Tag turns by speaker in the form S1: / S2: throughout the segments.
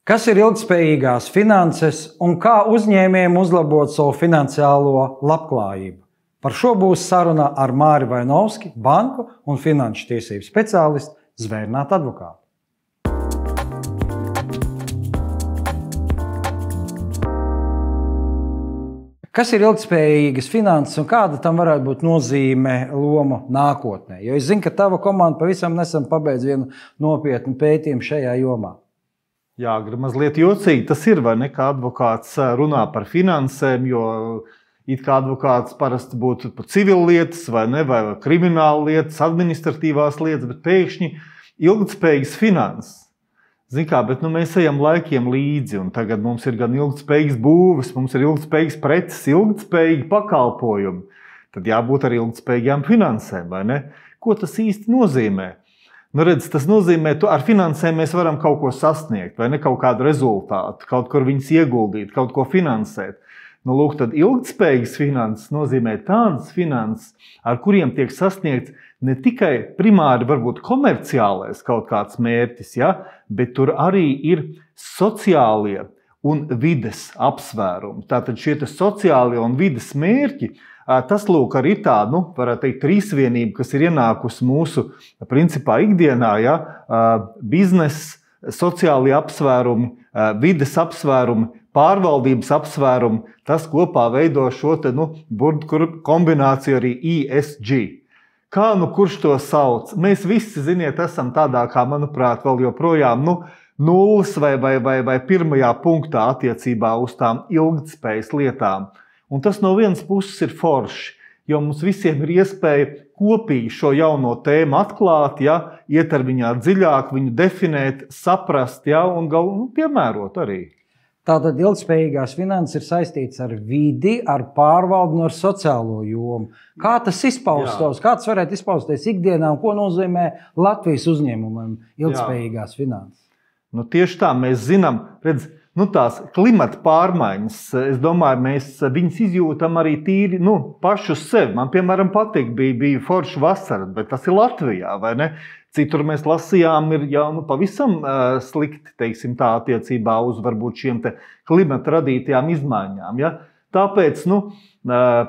S1: Kas ir ilgtspējīgās finanses un kā uzņēmējiem uzlabot savu finansiālo labklājību? Par šo būs saruna ar Māri Vainovski, banku un finanšu tiesību speciālistu, Zvērnāta advokātu. Kas ir ilgtspējīgas finanses un kāda tam varētu būt nozīme, loma nākotnē? Jo es zinu, ka tava komanda pavisam nesen pabeidz vienu nopietnu pētījumu šajā jomā.
S2: Jā, mazliet jocīgi tas ir, vai ne, kā advokāts runā par finansēm, jo it kā advokāts parasti būtu par civillietas, vai ne, vai krimināla lietas, administratīvās lietas, bet pēkšņi ilgtspējīgas finanses. Zin kā, bet mēs ejam laikiem līdzi, un tagad mums ir gan ilgtspējīgas būves, mums ir ilgtspējīgas preces, ilgtspējīgi pakalpojumi. Tad jābūt arī ilgtspējīgām finansēm, vai ne? Ko tas īsti nozīmē? Redz, tas nozīmē, ka ar finansēm mēs varam kaut ko sasniegt, vai ne, kaut kādu rezultātu, kaut kur viņus ieguldīt, kaut ko finansēt. Lūk, tad ilgtspējīgas finanses nozīmē tādas finanses, ar kuriem tiek sasniegts ne tikai primāri varbūt komerciālais kaut kāds mērķis, ja, bet tur arī ir sociālie un vides apsvērumi. Tātad šie sociālie un vides mērķi, tas lūk arī tā, varētu teikt, trīsvienība, kas ir ienākusi mūsu principā ikdienā, ja, bizness, sociālie apsvērumi, vides apsvērumi, pārvaldības apsvērumi, tas kopā veido šo burtu kombināciju arī ESG. Kā kurš to sauc? Mēs visi, ziniet, esam tādā, kā, manuprāt, vēl joprojām nulles vai pirmajā punktā attiecībā uz tām ilgtspējas lietām. Un tas no vienas puses ir forši, jo mums visiem ir iespēja kopīgi šo jauno tēmu atklāt, ja, iet ar viņā dziļāk, viņu definēt, saprast, ja, un piemērot arī.
S1: Tātad ilgtspējīgās finanses ir saistītas ar vidi, ar pārvaldu un ar sociālo jomu. Kā tas izpaustos? Kā tas varētu izpausties ikdienā un ko nozīmē Latvijas uzņēmumiem ilgtspējīgās finanses?
S2: Tieši tā, mēs zinām, redz, tās klimata pārmaiņas, es domāju, mēs viņas izjūtam arī tīri paši uz sevi. Man, piemēram, patīk, bija forša vasara, bet tas ir Latvijā, vai ne? Citur mēs lasījām, ir jau pavisam slikti, teiksim tā, attiecībā uz varbūt šiem te klimata radītajām izmaiņām. Ja? Tāpēc,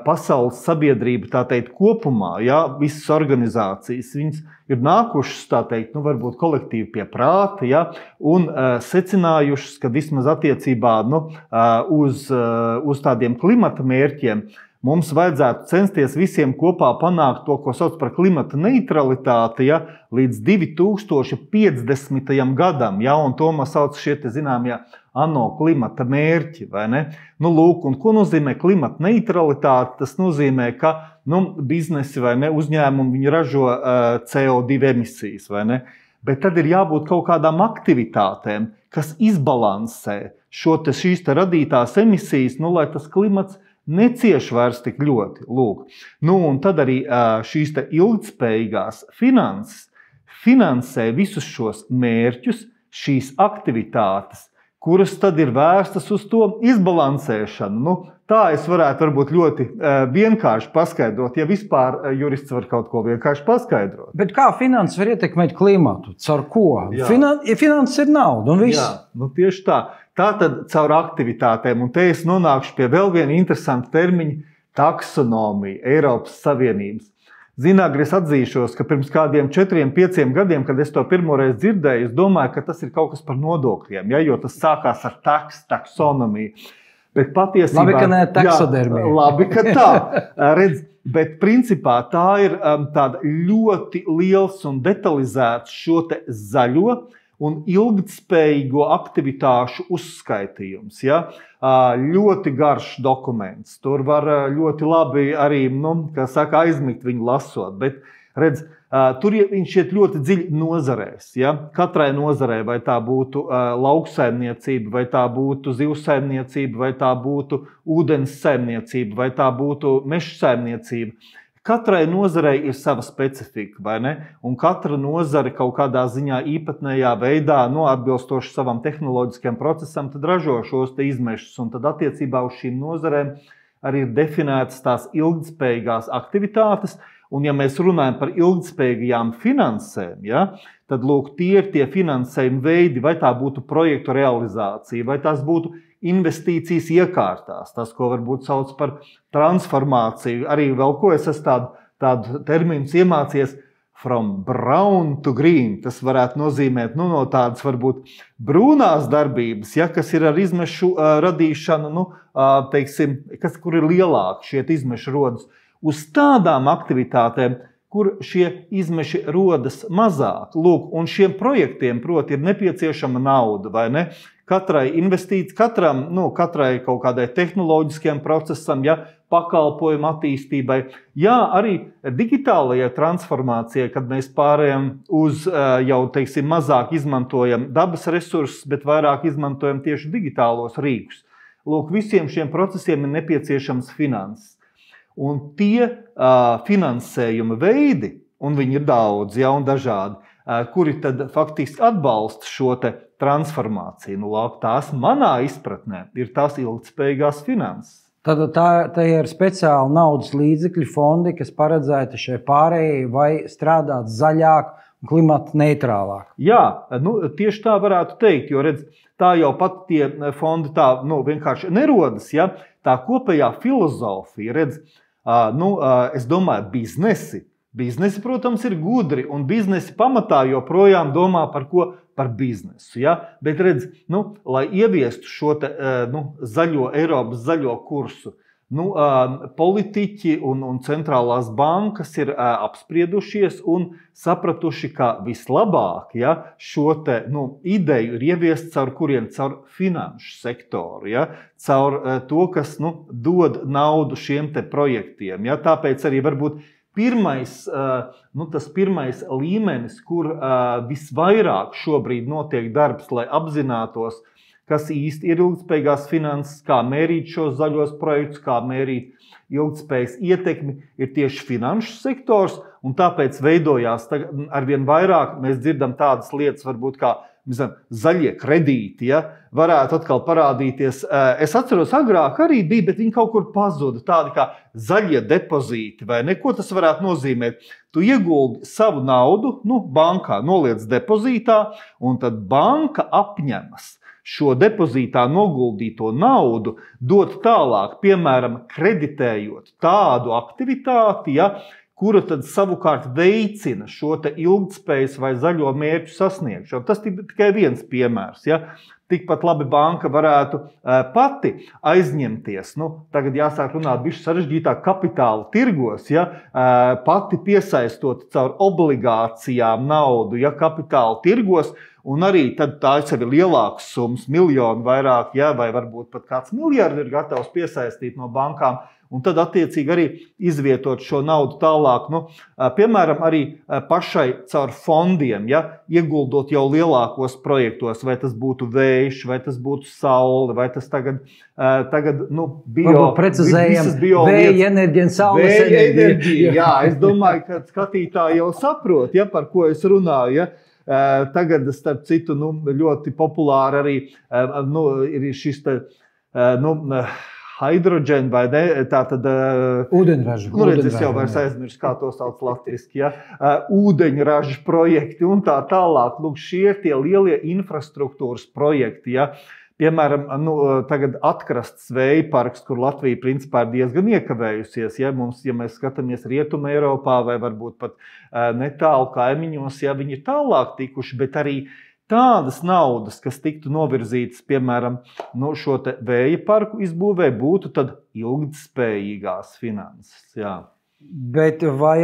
S2: pasaules sabiedrība, tā teikt, kopumā, ja, visas organizācijas, viņas ir nākušas, tā teikt, varbūt kolektīvi pie prāta, ja, un secinājušas, ka vismaz attiecībā uz tādiem klimata mērķiem mums vajadzētu censties visiem kopā panākt to, ko sauc par klimata neutralitāti, ja, līdz 2050. gadam, ja, un to mēs sauc šie te zināmie ANO klimata mērķi, vai ne? Lūk, un ko nozīmē klimata neutralitāte? Tas nozīmē, ka biznesi vai ne, uzņēmumi, viņi ražo CO2 emisijas, vai ne? Bet tad ir jābūt kaut kādām aktivitātēm, kas izbalansē šīs te radītās emisijas, lai tas klimats necieš vairs tik ļoti. Lūk. Un tad arī šīs te ilgtspējīgās finanses finansē visus šos mērķus, šīs aktivitātes, kuras tad ir vērstas uz to izbalansēšanu. Tā es varētu varbūt ļoti vienkārši paskaidrot, ja vispār jurists var kaut ko vienkārši paskaidrot.
S1: Bet kā finanses var ietekmēt klimatu? Caur ko? Finanses ir nauda un viss.
S2: Jā, tieši tā. Tātad caur aktivitātēm, un te es nonākšu pie vēl viena interesanta termiņa – taksonomija, Eiropas Savienības. Zināk, es atzīšos, ka pirms kādiem 4-5 gadiem, kad es to pirmoreiz dzirdēju, es domāju, ka tas ir kaut kas par nodokļiem, ja, jo tas sākās ar taksonomiju. Bet patiesībā...
S1: Labi, ka ne taksodermija.
S2: Labi, ka tā. Redz, bet principā tā ir tāda ļoti liels un detalizēts šo te zaļo un ilgtspējīgo aktivitāšu uzskaitījums. Ja? Ļoti garš dokuments. Tur var ļoti labi arī, kā saka, aizmigt viņu lasot. Bet, redz, tur viņš iet ļoti dziļi nozarēs. Ja? Katrai nozarei, vai tā būtu lauksaimniecība, vai tā būtu zivsaimniecība, vai tā būtu ūdens saimniecība, vai tā būtu meža saimniecība. Katrai nozarei ir sava specifika, vai ne? Un katra nozare kaut kādā ziņā īpatnējā veidā, atbilstoši savam tehnoloģiskajam procesam, tad ražo šos te izmešus. Un tad attiecībā uz šīm nozarēm arī ir definētas tās ilgtspējīgās aktivitātes. Un, ja mēs runājam par ilgtspējīgajām finansēm, ja, tad lūk, tie ir tie finansējuma veidi, vai tā būtu projektu realizācija, vai tās būtu investīcijas iekārtās, tas, ko varbūt sauc par transformāciju. Arī vēl ko es esmu tādu terminu iemācījies, from brown to green. Tas varētu nozīmēt no tādas varbūt brūnās darbības, ja, kas ir ar izmešu radīšanu, teiksim, kur ir lielāki šie izmeši rodas, uz tādām aktivitātēm, kur šie izmeši rodas mazāk. Lūk, un šiem projektiem, proti, ir nepieciešama nauda, vai ne? Katrai investīcijai, katrai kaut kādai tehnoloģiskajam procesam, ja, pakalpojumu attīstībai. Jā, arī digitālajai transformācijai, kad mēs pārējām uz jau, teiksim, mazāk izmantojam dabas resursus, bet vairāk izmantojam tieši digitālos rīkus. Lūk, visiem šiem procesiem ir nepieciešams finanses. Un tie finansējuma veidi, un viņi ir daudz, ja, un dažādi, kuri tad faktiski atbalsta šo te transformāciju. Tās manā izpratnē ir tās ilgtspējīgās finanses.
S1: Tad tā ir speciāli naudas līdzekļu fondi, kas paredzēti šai pārējai vai strādāt zaļāk un klimata neitrālāk. Jā,
S2: tieši tā varētu teikt, jo redz, tā jau pat tie fondi tā vienkārši nerodas. Ja? Tā kopējā filozofija, redz, es domāju, Biznesi, protams, ir gudri, un biznesi pamatā joprojām domā par ko? Par biznesu. Ja? Bet redz, lai ieviestu šo Eiropas zaļo kursu, politiķi un centrālās bankas ir apspriedušies un sapratuši, ka vislabāk, ja, šo te ideju ir ieviest caur finanšu sektoru, ja, caur to, kas dod naudu šiem te projektiem. Ja. Tāpēc arī varbūt tas pirmais līmenis, kur visvairāk šobrīd notiek darbs, lai apzinātos, kas īsti ir ilgtspējīgās finanses, kā mērīt šos zaļos projektus, kā mērīt ilgtspējas ietekmi, ir tieši finanšu sektors, un tāpēc veidojās arvien vairāk, mēs dzirdam tādas lietas, varbūt kā zaļie kredīti, ja, varētu atkal parādīties. Es atceros, agrāk arī bija, bet viņi kaut kur pazuda, tādi kā zaļie depozīti, vai ne? Ko tas varētu nozīmēt? Tu ieguldi savu naudu, bankā noliec depozītā, un tad banka apņemas šo depozītā noguldīto naudu dot tālāk, piemēram, kreditējot tādu aktivitāti, ja, kura tad savukārt veicina šo te ilgtspējas vai zaļo mērķu sasniegšanu. Tas tikai viens piemērs. Ja. Tikpat labi banka varētu pati aizņemties, tagad jāsāk runāt bišķi sarežģītāk kapitāla tirgos, ja, pati piesaistot caur obligācijām naudu, ja, kapitāla tirgos, un arī tad tā ir lielāks summas, miljonu vairāk, ja, vai varbūt pat kāds miljardi ir gatavs piesaistīt no bankām, un tad attiecīgi arī izvietot šo naudu tālāk, piemēram, arī pašai caur fondiem, ja, ieguldot jau lielākos projektos, vai tas būtu vējš, vai tas būtu saule, vai tas tagad
S1: precizējam, vēja enerģija un saules enerģija.
S2: Jā, es domāju, ka skatītāji jau saprot, ja, par ko es runāju. Ja. Tagad, starp citu, ļoti populāri arī ir šis hidrogen vai ne, tātad
S1: ūdeņraža.
S2: Es jau vairs aizmirsu, kā to sauc latviski, ja, ūdeņraža projekti un tā tālāk. Lūk, šie ir tie lielie infrastruktūras projekti, ja. Piemēram, tagad atkrasts vēja parks, kur Latvija principā ir diezgan iekavējusies, ja mēs skatāmies Rietuma Eiropā vai varbūt pat netālu kaimiņos, ja viņi ir tālāk tikuši, bet arī tādas naudas, kas tiktu novirzītas, piemēram, šo te vēja parku izbūvē, būtu tad ilgtspējīgās finanses. Jā.
S1: Bet vai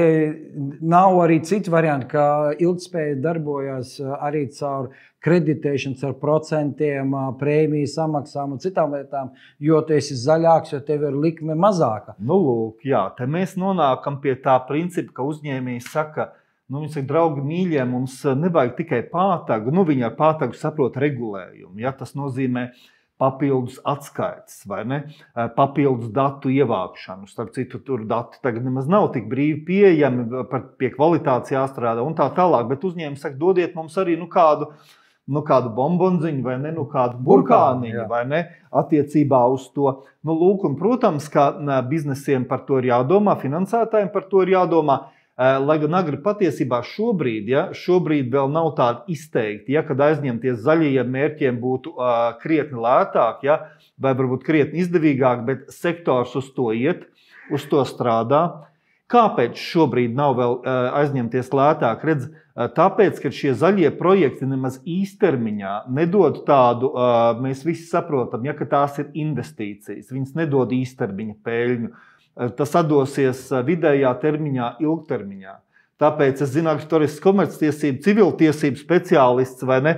S1: nav arī citi varianti, ka ilgtspēja darbojas arī caur kreditēšanu, caur procentiem, prēmiju samaksām un citām lietām, jo tu esi zaļāks, jo tev ir likme mazāka?
S2: Lūk, jā, te mēs nonākam pie tā principa, ka uzņēmējs saka, viņi saka, draugi mīļie, mums nevajag tikai pātagu, viņi ar pātagu saprot regulējumu, ja, tas nozīmē papildus atskaites, vai ne? Papildus datu ievākšanu. Starp citu, tur dati tagad nemaz nav tik brīvi pieejami, pie kvalitātes jāstrādā un tā tālāk, bet uzņēmumi saka, dodiet mums arī kādu kādu bombonziņu vai ne, kādu burkāniņu vai ne, attiecībā uz to. Lūk, un, protams, ka biznesiem par to ir jādomā, finansētājiem par to ir jādomā, lai gan agri patiesībā šobrīd vēl nav tādi izteikti, kad aizņemties zaļajiem mērķiem būtu krietni lētāk, vai varbūt krietni izdevīgāk, bet sektors uz to iet, uz to strādā. Kāpēc šobrīd nav vēl aizņemties lētāk? Redz, tāpēc, ka šie zaļie projekti nemaz īstermiņā nedod tādu, mēs visi saprotam, ka tās ir investīcijas, viņas nedod īstermiņa peļņu. Tas atdosies vidējā termiņā, ilgtermiņā. Tāpēc es zinu, ka tur ir komerctiesību, civiltiesību speciālists, vai ne?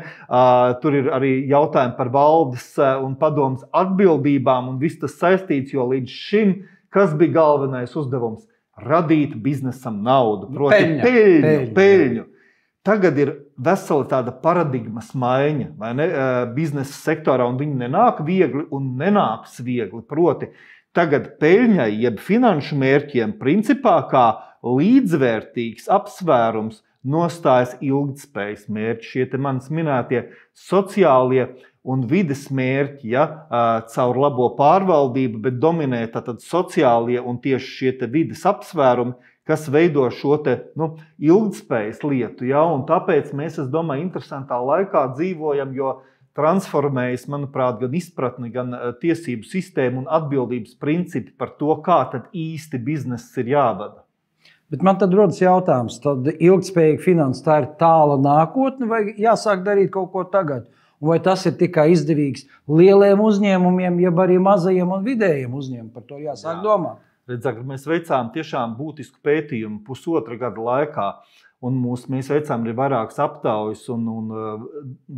S2: Tur ir arī jautājumi par valdes un padomas atbildībām, un viss tas saistīts, jo līdz šim, kas bija galvenais uzdevums? Radīt biznesam naudu, proti peļņu. Tagad ir vesela tāda paradigmas maiņa, vai ne, biznesa sektorā, un viņi nenāk viegli un nenāks viegli. Proti, tagad peļņai, jeb finanšu mērķiem, principā kā līdzvērtīgs apsvērums nostājas ilgtspējas mērķi. Šie te manis minētie sociālie un vides mērķi, caur labo pārvaldību, bet dominē tātad sociālie un tieši šie te vides apsvērumi, kas veido šo te, ilgtspējas lietu. Un tāpēc mēs, es domāju, interesantā laikā dzīvojam, jo transformējas, manuprāt, gan izpratne, gan tiesību sistēma un atbildības principi par to, kā tad īsti bizness ir jāvada.
S1: Bet man tad rodas jautājums, tad ilgtspējīga finanses tā ir tāla nākotne vai jāsāk darīt kaut ko tagad? Vai tas ir tikai izdevīgs lieliem uzņēmumiem, jeb arī mazajiem un vidējiem uzņēmumiem? Par to jāsāk domāt.
S2: Redzāk, mēs veicām tiešām būtisku pētījumu pusotra gada laikā, un mēs veicām arī vairākas aptaujas un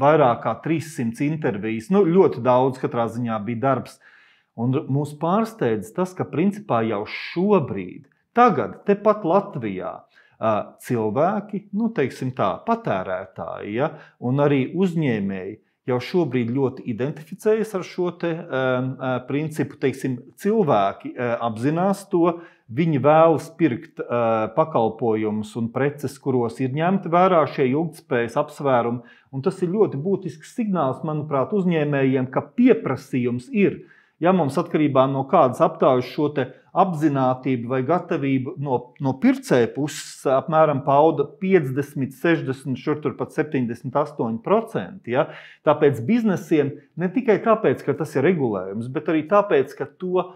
S2: vairāk kā 300 intervijas. Ļoti daudz katrā ziņā bija darbs. Un mūs pārsteidz tas, ka principā jau šobrīd, tagad, tepat Latvijā, cilvēki, teiksim tā, patērētāji, un arī uzņēmēji jau šobrīd ļoti identificējas ar šo te principu, teiksim, cilvēki apzinās to, viņi vēlas pirkt pakalpojumus un preces, kuros ir ņemti vērā šie ilgtspējas apsvērumi, un tas ir ļoti būtisks signāls, manuprāt, uzņēmējiem, ka pieprasījums ir. Ja mums atkarībā no kādas aptaujas šo te apzinātību vai gatavību no pircēja puses apmēram pauda 50, 60, šur tur pat 78%. Ja? Tāpēc biznesiem, ne tikai tāpēc, ka tas ir regulējums, bet arī tāpēc, ka to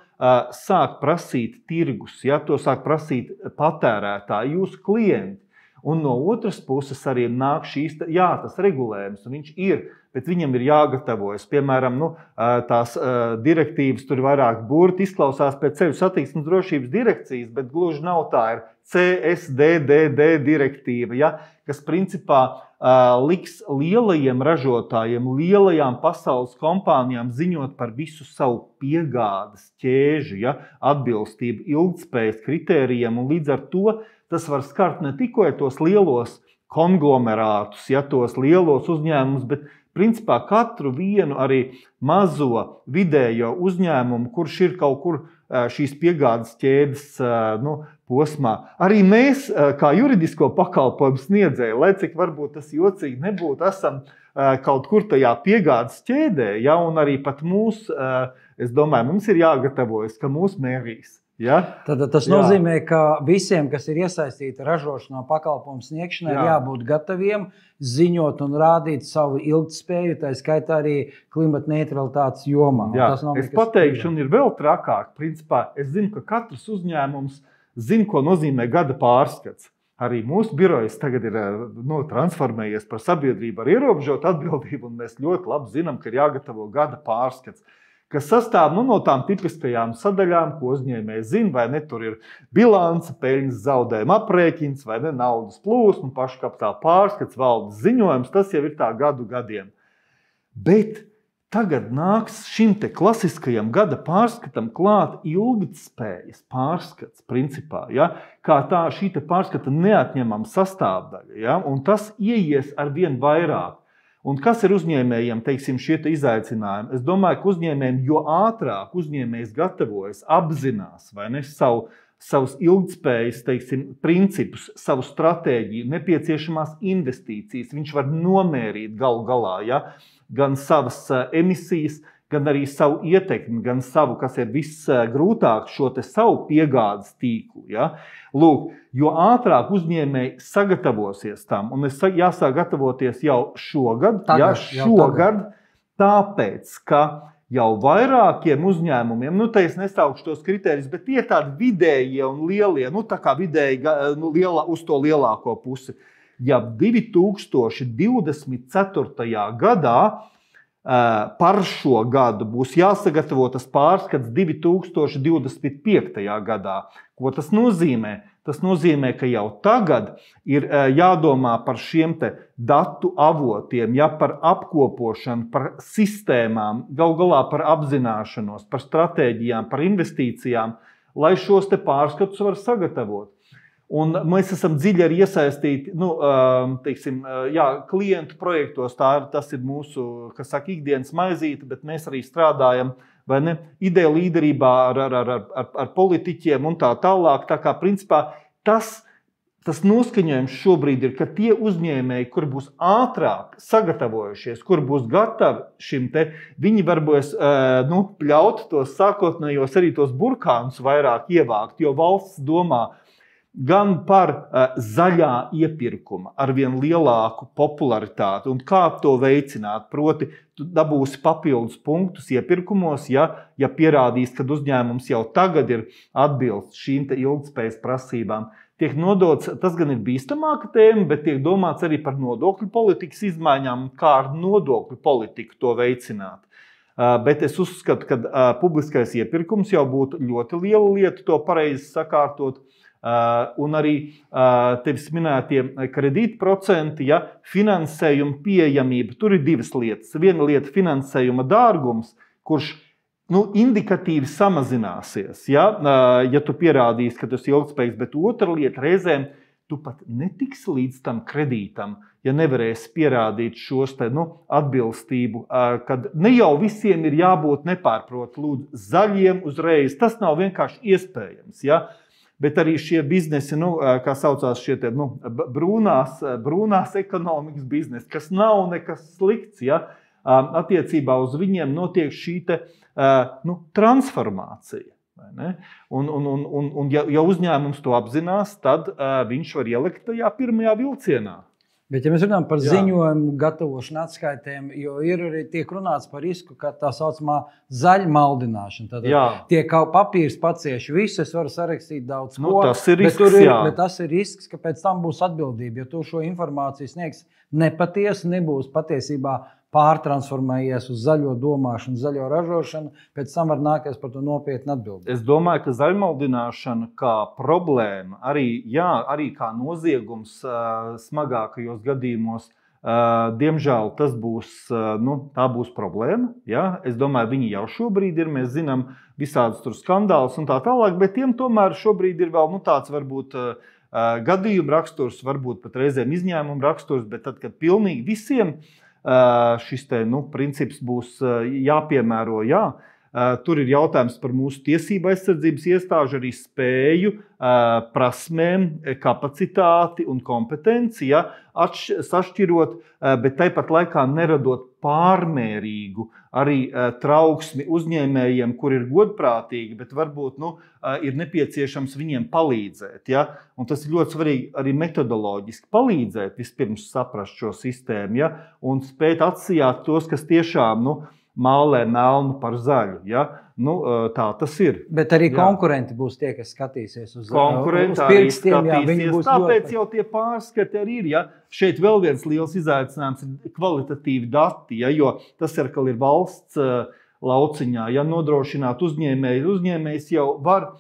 S2: sāk prasīt tirgus, ja? To sāk prasīt patērētāji, jūsu klienti. Un no otras puses arī nāk tas regulējums, un viņš ir, bet viņam ir jāgatavojas. Piemēram, tās direktīvas, tur vairāk burti izklausās pēc ceļu satiksmes drošības direkcijas, bet gluži nav tā, ir CSDDD direktīva, ja, kas principā liks lielajiem ražotājiem, lielajām pasaules kompānijām ziņot par visu savu piegādes ķēžu, ja, atbilstību ilgtspējas kritērijiem, un līdz ar to tas var skart ne tikai tos lielos konglomerātus, ja, tos lielos uzņēmumus, bet principā katru vienu arī mazo vidējo uzņēmumu, kurš ir kaut kur šīs piegādes ķēdes posmā. Arī mēs, kā juridisko pakalpojumu sniedzēji, lai cik varbūt tas jocīgi nebūtu, esam kaut kur tajā piegādes ķēdē, ja, un arī pat es domāju, mums ir jāgatavojas, ka mūs mērīs. Ja?
S1: Tad tas nozīmē, ka visiem, kas ir iesaistīti ražošanā, pakalpojumu sniegšanā, ir jābūt gataviem ziņot un rādīt savu ilgtspēju, tā skaitā arī klimata neutralitātes jomā.
S2: Es pateikšu, un ir vēl trakāk. Principā, es zinu, ka katrs uzņēmums zina, ko nozīmē gada pārskats. Arī mūsu birojas tagad ir transformējies par sabiedrību ar ierobežotu atbildību, un mēs ļoti labi zinām, ka ir jāgatavo gada pārskats, kas sastāv no tām tipiskajām sadaļām, ko uzņēmēji zina, vai ne, tur ir bilance, peļņas zaudējuma aprēķins, vai ne, naudas plūsma, paškapitāla pārskats, valdes ziņojums, tas jau ir tā gadu gadiem. Bet tagad nāks šim te klasiskajam gada pārskatam klāt ilgtspējas pārskats, principā, ja, kā tā šī te pārskata neatņemama sastāvdaļa, ja, un tas ieies ar vien vairāk. Un kas ir uzņēmējiem, teiksim, šie izaicinājumi? Es domāju, ka uzņēmējiem, jo ātrāk uzņēmējs gatavojas, apzinās, vai ne, savus ilgtspējas, teiksim, principus, savu stratēģiju, nepieciešamās investīcijas, viņš var nomērīt galu galā, ja, gan savas emisijas, gan arī savu ietekmi, gan savu, kas ir visgrūtāk, šo te savu piegādes tīklu. Ja? Lūk, jo ātrāk uzņēmēji sagatavosies tam, un es jāsāk gatavoties jau šogad, tagad. Tāpēc, ka jau vairākiem uzņēmumiem, te es nesaukšu tos kritērijus, bet tie tādi vidējie un lielie, tā kā vidēji uz to lielāko pusi. Ja 2024. gadā par šo gadu būs jāsagatavo tas pārskats 2025. gadā. Ko tas nozīmē? Tas nozīmē, ka jau tagad ir jādomā par šiem te datu avotiem, par apkopošanu, par sistēmām, galu galā par apzināšanos, par stratēģijām, par investīcijām, lai šos te pārskatus var sagatavot. Un mēs esam dziļi arī iesaistīti klientu projektos. Tas ir mūsu, kas saka, ikdienas maizīte, bet mēs arī strādājam ideju līderībā ar politiķiem un tā tālāk. Tā kā principā tas noskaņojums šobrīd ir, ka tie uzņēmēji, kuri būs ātrāk sagatavojušies, kuri būs gatavi šim te, viņi varbūt pļaut tos sākotnējos arī tos burkānus vairāk ievākt, jo valsts domā gan par zaļā iepirkuma arvien lielāku popularitāti un kā to veicināt. Proti, tu dabūsi papildus punktus iepirkumos, ja pierādīs, ka uzņēmums jau tagad ir atbilst šīm te ilgtspējas prasībām. Tiek nodots, tas gan ir bīstamāka tēma, bet tiek domāts arī par nodokļu politikas izmaiņām, kā ar nodokļu politiku to veicināt. Bet es uzskatu, ka publiskais iepirkums jau būtu ļoti liela lieta to pareizi sakārtot. Un arī tevis minētie kredītprocenti, finansējuma pieejamība. Tur ir divas lietas. Viena lieta - finansējuma dārgums, kurš indikatīvi samazināsies, ja tu pierādīsi, ka tas ir ilgtspējīgs, bet otra lieta reizēm tu pat netiksi līdz tam kredītam, ja nevarēsi pierādīt šos te, atbilstību, kad ne jau visiem ir jābūt nepārprot lūdzu zaļiem uzreiz. Tas nav vienkārši iespējams, Bet arī šie biznesi, kā saucās šie te, brūnās ekonomikas biznesi, kas nav nekas slikts, attiecībā uz viņiem notiek šī te, transformācija. Un ja uzņēmums to apzinās, tad viņš var ielikt tajā pirmajā vilcienā.
S1: Bet, ja mēs runājam par ziņojumu, gatavošanu, atskaitēm, jo ir arī tiek runāts par risku, ka tā saucamā zaļa maldināšana. Tad tiek kaut papīrs pacieši visu, es varu sarakstīt daudz ko.
S2: Tas ir risks,
S1: bet tas ir risks, ka pēc tam būs atbildība. Ja tu šo informāciju sniegs nepatiesi, nebūs patiesībā pārtransformējies uz zaļo domāšanu, zaļo ražošanu, pēc tam var nākties par to nopietnu atbildību.
S2: Es domāju, ka zaļmaldināšana kā problēma, arī kā noziegums smagākajos gadījumos, diemžēl tas būs, tā būs problēma. Es domāju, viņi jau šobrīd ir, mēs zinām visādus tur skandālus un tā tālāk, bet tiem tomēr šobrīd ir vēl tāds varbūt gadījuma raksturs, varbūt pat reizēm izņēmuma raksturs, bet tad, kad pilnīgi visiem šis te, princips būs jāpiemēro, tur ir jautājums par mūsu tiesību aizsardzības iestāžu arī spēju, prasmēm, kapacitāti un kompetenci, sašķirot, bet tāpat laikā neradot pārmērīgu arī trauksmi uzņēmējiem, kur ir godprātīgi, bet varbūt ir nepieciešams viņiem palīdzēt. Un tas ir ļoti svarīgi arī metodoloģiski palīdzēt vispirms saprast šo sistēmu, un spēt atsijāt tos, kas tiešām mālē melnu par zaļu. Tā tas ir.
S1: Bet arī konkurenti būs tie, kas skatīsies uz
S2: pirkstiem. Tāpēc jau tie pārskati arī ir. Šeit vēl viens liels izaicinājums ir kvalitatīvi dati, jo tas ir valsts lauciņā. Nodrošināt uzņēmējs jau var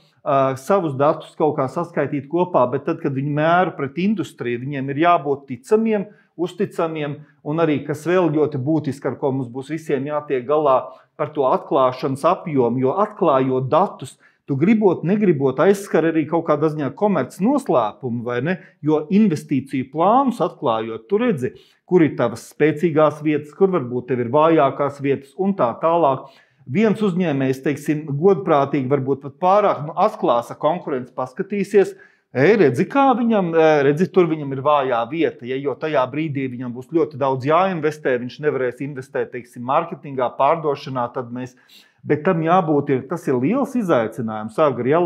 S2: savus datus kaut kā saskaitīt kopā, bet tad, kad viņi mēra pret industriju, viņiem ir jābūt ticamiem, uzticamiem, un arī, kas vēl ļoti būtiski, ar ko mums būs visiem jātiek galā par to atklāšanas apjomu, jo atklājot datus, tu gribot, negribot aizskar arī kaut kādā ziņā komerc noslēpumu, vai ne? Jo investīciju plānus atklājot, tu redzi, kur ir tavas spēcīgās vietas, kur varbūt tev ir vājākās vietas un tā tālāk. Viens uzņēmējs, teiksim, godprātīgi, varbūt pat pārāk atklāsa konkurence paskatīsies, redzi, tur viņam ir vājā vieta, jo tajā brīdī viņam būs ļoti daudz jāinvestē, viņš nevarēs investēt, teiksim, mārketingā, pārdošanā, bet tam jābūt, tas ir liels izaicinājums,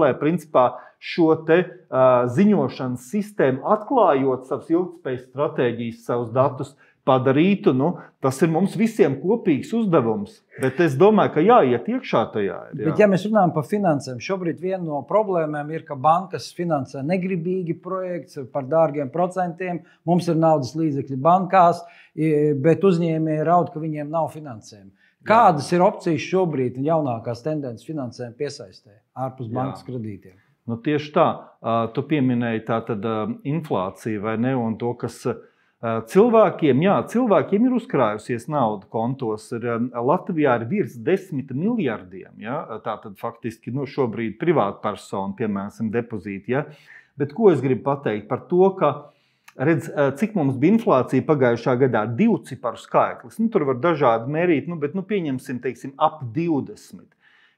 S2: lai principā šo te ziņošanas sistēmu atklājot savas ilgtspējas stratēģijas, savus datus, padarītu, tas ir mums visiem kopīgs uzdevums, bet es domāju, ka jāiet iekšā tajā.
S1: Bet, ja mēs runājam par finansēm, šobrīd viena no problēmām ir, ka bankas finansē negribīgi projekts par dārgiem procentiem, mums ir naudas līdzekļi bankās, bet uzņēmēji raud, ka viņiem nav finansējumi. Kādas ir opcijas šobrīd jaunākās tendences finansējuma piesaistē ārpus bankas kredītiem?
S2: Tieši tā, tu pieminēji tātad inflāciju, vai ne, un to, kas cilvēkiem ir uzkrājusies nauda kontos. Latvijā ir virs 10 miljardiem. Tātad faktiski šobrīd privātpersonu, piemēram, depozīti. Bet ko es gribu pateikt par to, ka redz, cik mums bija inflācija pagājušā gadā? 2 ciparu skaitlis. Tur var dažādi mērīt, bet pieņemsim, teiksim, ap 20.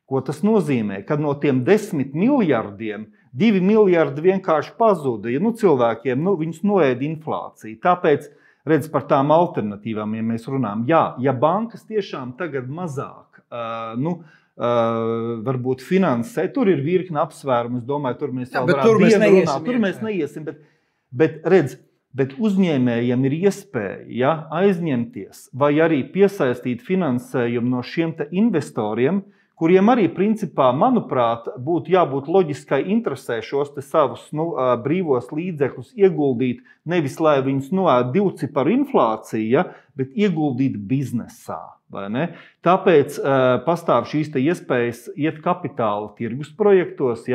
S2: Ko tas nozīmē? Kad no tiem 10 miljardiem 2 miljardi vienkārši pazuda, cilvēkiem viņus noēda inflācija. Tāpēc, redz, par tām alternatīvām, ja mēs runājam, ja bankas tiešām tagad mazāk, varbūt finansē, tur ir virkne apsvērumu, es domāju, tur mēs
S1: tur
S2: mēs neiesim, bet uzņēmējiem ir iespēja aizņemties vai arī piesaistīt finansējumu no šiem te investoriem, kuriem arī, principā, manuprāt, būtu jābūt loģiskai interesē šos te savus brīvos līdzekļus ieguldīt, nevis lai viņus noēd 2 ciparu inflācija, bet ieguldīt biznesā. Vai ne? Tāpēc pastāv šīs te iespējas iet kapitāla tirgus projektos,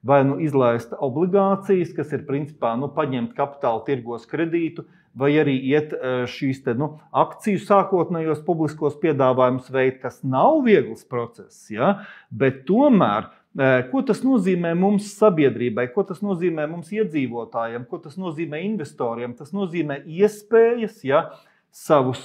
S2: vai izlaist obligācijas, kas ir, principā, paņemt kapitāla tirgos kredītu, vai arī iet šīs te, akciju sākotnējos publiskos piedāvājumus veikt, kas nav viegls process, bet tomēr, ko tas nozīmē mums sabiedrībai, ko tas nozīmē mums iedzīvotājiem, ko tas nozīmē investoriem, tas nozīmē iespējas, savus,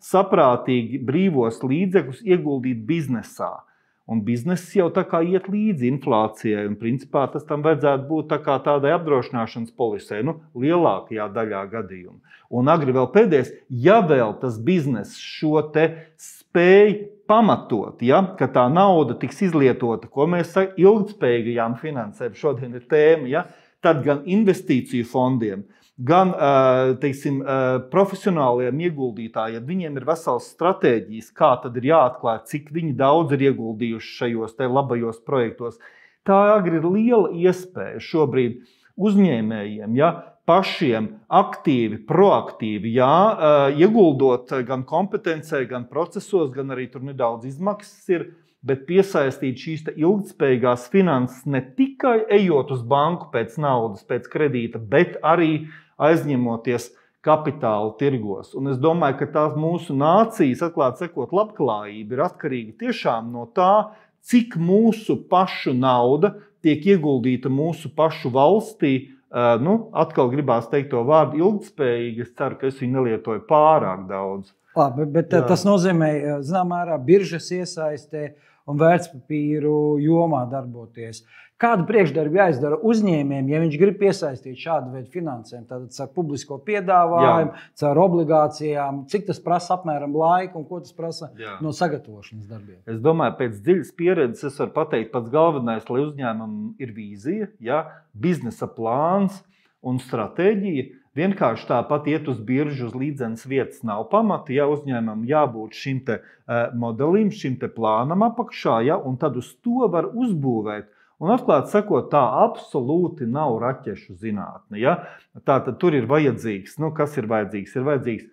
S2: saprātīgi brīvos līdzekļus ieguldīt biznesā. Un bizness jau tā kā iet līdzi inflācijai, un principā tas tam vajadzētu būt tā kā tādai apdrošināšanas polisei, lielākajā daļā gadījumu. Un agri vēl pēdējais, ja vēl tas bizness šo te spēj pamatot, ka tā nauda tiks izlietota, ko mēs ilgtspējīgajām finansēm šodien ir tēma, tad gan investīciju fondiem, gan, teiksim, profesionāliem ieguldītājiem, viņiem ir vesels stratēģijas, kā tad ir jāatklāj, cik viņi daudz ir ieguldījuši šajos te labajos projektos. Tā agri ir liela iespēja šobrīd uzņēmējiem, pašiem aktīvi, proaktīvi, ieguldot gan kompetencē, gan procesos, gan arī tur nedaudz izmaksas ir, bet piesaistīt šīs ilgtspējīgās finanses ne tikai ejot uz banku pēc naudas, pēc kredīta, bet arī aizņemoties kapitāla tirgos. Un es domāju, ka tās mūsu nācijas, atklāti sakot, labklājība ir atkarīga tiešām no tā, cik mūsu pašu nauda tiek ieguldīta mūsu pašu valstī. Atkal gribās teikt to vārdu ilgtspējīgi, es ceru, ka es viņu nelietoju pārāk daudz.
S1: Labi, bet tas nozīmē, zināmā mērā, biržas iesaistē un vērtspapīru jomā darboties. Kādu priekšdarbu jāizdara uzņēmējiem, ja viņš grib piesaistīt šādu veidu finansējumu? Tātad caur publisko piedāvājumu, caur obligācijām, cik tas prasa apmēram laiku un ko tas prasa no sagatavošanas darbiem?
S2: Es domāju, pēc dziļas pieredzes es varu pateikt, pats galvenais, lai uzņēmumam ir vīzija, biznesa plāns un stratēģija. Vienkārši tāpat iet uz biržu uz līdzenas vietas nav pamata, uzņēmumam jābūt šim te modelim, šim te plānam apakšā, un tad uz to var uzbūvēt. Un atklāti sakot, tā absolūti nav raķešu zinātne. Tātad tur ir vajadzīgs, kas ir vajadzīgs? Ir vajadzīgs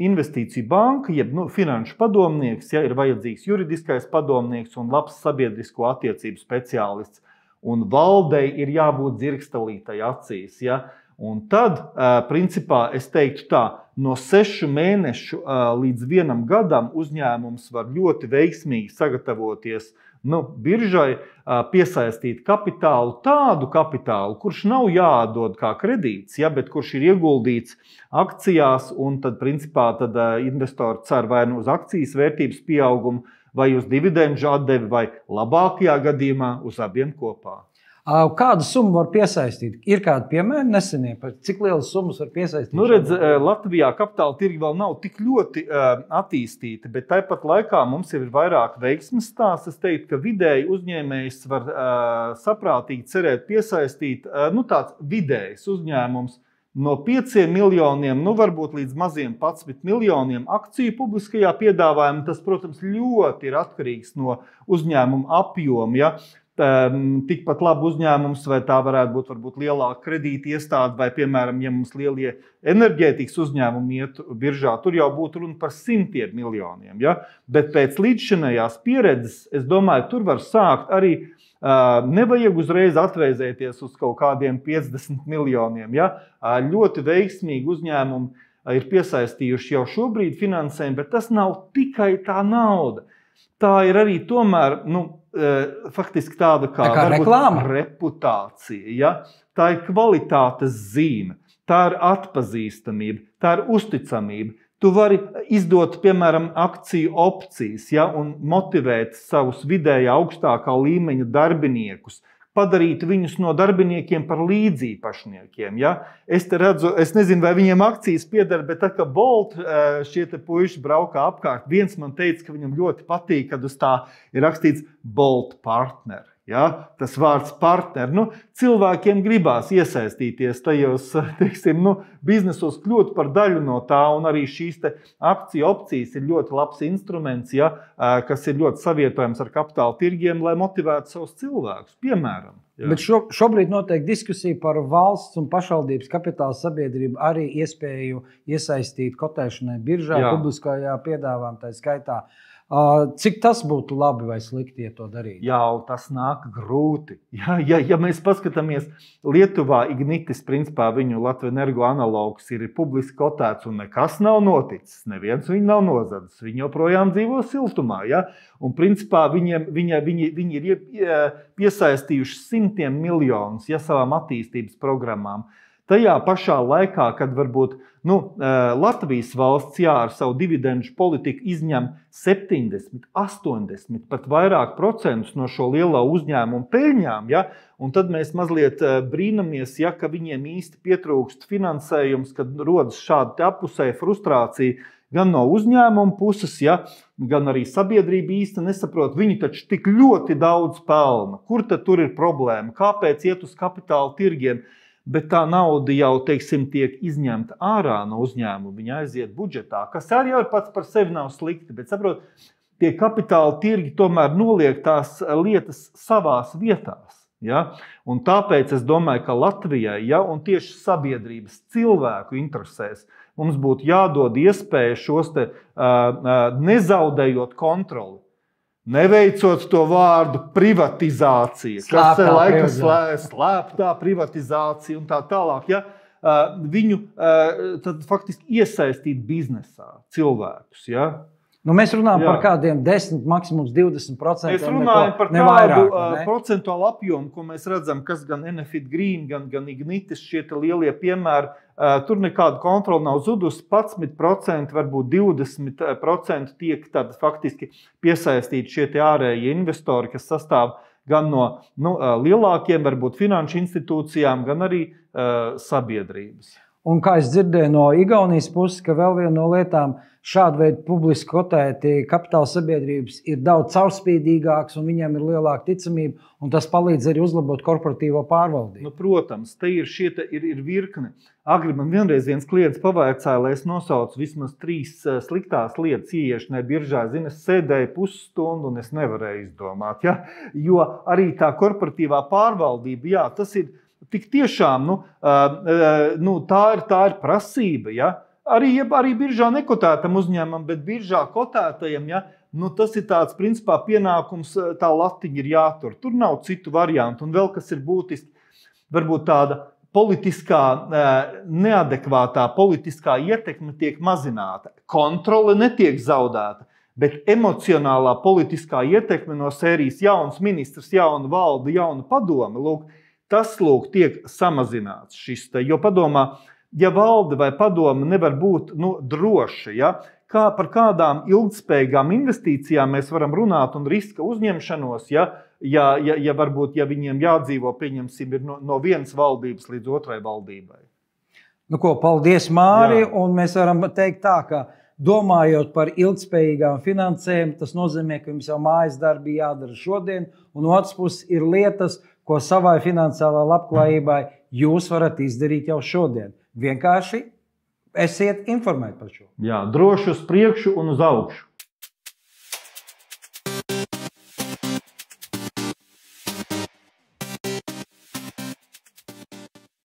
S2: investīciju banka, jeb finanšu padomnieks, ir vajadzīgs juridiskais padomnieks un labs sabiedrisko attiecību speciālists. Un valdei ir jābūt dzirkstelītai acīs. Un tad, principā, es teiktu tā, no 6 mēnešu līdz 1 gadam uzņēmums var ļoti veiksmīgi sagatavoties biržai, piesaistīt kapitālu, tādu kapitālu, kurš nav jāatdod kā kredīts, bet kurš ir ieguldīts akcijās, un tad, principā, investori cer vai uz akcijas vērtības pieaugumu, vai uz dividendžu atdevi, vai labākajā gadījumā uz abiem kopā.
S1: Kādu summu var piesaistīt? Ir kādi piemēri nesenie, cik lielas summas var piesaistīt?
S2: Redz, Latvijā kapitāla tirgi vēl nav tik ļoti attīstīti, bet tāpat laikā mums ir vairāk veiksmes stāsts. Es teiktu, ka vidēji uzņēmējs var saprātīgi cerēt piesaistīt tāds vidējs uzņēmums no 5 miljoniem, varbūt līdz maziem 11 miljoniem akciju publiskajā piedāvājumā. Tas, protams, ļoti ir atkarīgs no uzņēmuma apjoma. Ja? Tikpat labi uzņēmums, vai tā varētu būt varbūt lielāka kredīta iestāde, vai, piemēram, ja mums lielie enerģētikas uzņēmumi iet biržā, tur jau būtu runa par 100 miljoniem. Ja? Bet pēc līdzšinējās pieredzes, es domāju, tur var sākt arī, nevajag uzreiz atvēzēties uz kaut kādiem 50 miljoniem. Ja? Ļoti veiksmīgi uzņēmumi ir piesaistījuši jau šobrīd finansējumu, bet tas nav tikai tā nauda. Tā ir arī tomēr, faktiski tāda kā
S1: reklāma,
S2: reputācija. Ja? Tā ir kvalitātes zīme, tā ir atpazīstamība, tā ir uzticamība. Tu vari izdot, piemēram, akciju opcijas, ja? Un motivēt savus vidējā augstākā līmeņa darbiniekus, padarīt viņus no darbiniekiem par līdzīpašniekiem. Ja? Es te redzu, es nezinu, vai viņiem akcijas pieder, bet tā kā Bolt šie te puiši braukā apkārt, viens man teica, ka viņam ļoti patīk, kad uz tā ir rakstīts Bolt partner. Ja? Tas vārds partner. Cilvēkiem gribās iesaistīties tajos, biznesos, kļūt par daļu no tā, un arī šīs te akciju opcijas ir ļoti labs instruments, ja? Kas ir ļoti savietojams ar kapitāla tirgiem, lai motivētu savus cilvēkus, piemēram. Ja?
S1: Bet šobrīd notiek diskusija par valsts un pašvaldības kapitāla sabiedrību arī iespēju iesaistīt kotēšanai biržā, publiskajā piedāvājumā, tā skaitā. Cik tas būtu labi vai slikti, ja to darīt?
S2: Jā, tas nāk grūti. Ja mēs paskatāmies, Lietuvā Ignitis, principā viņu Latvenergo analogs ir publiski kotēts un nekas nav noticis. Neviens viņu nav nozadzis. Viņi joprojām dzīvo siltumā. Ja? Un principā viņi ir piesaistījuši 100 miljonus savām attīstības programmām. Tajā pašā laikā, kad varbūt Latvijas valsts ar savu dividendžu politiku izņem 70, 80, pat vairāk procentus no šo lielo uzņēmumu peļņām, ja? Un tad mēs mazliet brīnamies, ka viņiem īsti pietrūkst finansējums, kad rodas šāda apusēja frustrācija gan no uzņēmuma puses, gan arī sabiedrība īsti nesaprot. Viņi taču tik ļoti daudz pelna. Kur tad tur ir problēma? Kāpēc iet uz kapitāla tirgiem? Bet tā nauda jau, tiek izņemta ārā no uzņēmuma, viņa aiziet budžetā, kas arī jau pats par sevi nav slikti, bet saprot, tie kapitāla tirgi tomēr noliek tās lietas savās vietās. Ja? Un tāpēc es domāju, ka Latvijai, un tieši sabiedrības cilvēku interesēs, mums būtu jādod iespēja šos te nezaudējot kontroli. Neveicot to vārdu privatizācija, kas ir laika slēptā privatizācija un tā tālāk, viņu tad faktiski iesaistīt biznesā cilvēkus. Ja?
S1: Mēs runājam par kādiem 10, maksimums 20%.
S2: Mēs runājam par tādu procentuālu apjomu, ko mēs redzam, kas gan Enefit Green, gan Ignitis, šie lielie piemēri. Tur nekāda kontrola nav zudusi, 11%, varbūt 20% tiek tad faktiski piesaistīti šie ārējie investori, kas sastāv gan no lielākiem, varbūt finanšu institūcijām, gan arī sabiedrības.
S1: Un kā es dzirdēju no Igaunijas puses, ka vēl viena no lietām šāda veida publiski kotēti kapitāla sabiedrības ir daudz caurspīdīgāks un viņiem ir lielāka ticamība, un tas palīdz arī uzlabot korporatīvo pārvaldību.
S2: Protams, te ir virkne. Agri man vienreiz viens klients pavaicāja, lai es nosaucu vismaz 3 sliktās lietas ieiešanai biržā. Es sēdēju pusstundu un es nevarēju izdomāt. Ja? Jo arī tā korporatīvā pārvaldība, tas ir tik tiešām, tā ir prasība, arī biržā nekotētam uzņēmumam, bet biržā kotētajam, tas ir tāds, principā, pienākums, tā latiņa ir jātur. Tur nav citu variantu. Un vēl kas ir būtiski, varbūt tāda politiskā, neadekvātā politiskā ietekme tiek mazināta. Kontrole netiek zaudēta, bet emocionālā politiskā ietekme no sērijas jauns ministrs, jauna valde, jauna padome, tas tiek samazināts. Jo padomā, ja valde vai padome nevar būt droša, ja, par kādām ilgtspējīgām investīcijām mēs varam runāt un riska uzņemšanos, ja varbūt, ja viņiem jādzīvo, pieņemsim, ir no vienas valdības līdz otrai valdībai.
S1: Paldies, Māri, un mēs varam teikt tā, ka domājot par ilgtspējīgām finansēm, tas nozīmē, ka jums jau mājas darbi jādara šodien, un otrs puses ir lietas, ko savai finansiālā labklājībai jūs varat izdarīt jau šodien. Vienkārši esiet informēti par šo.
S2: Jā, droši uz priekšu un uz augšu.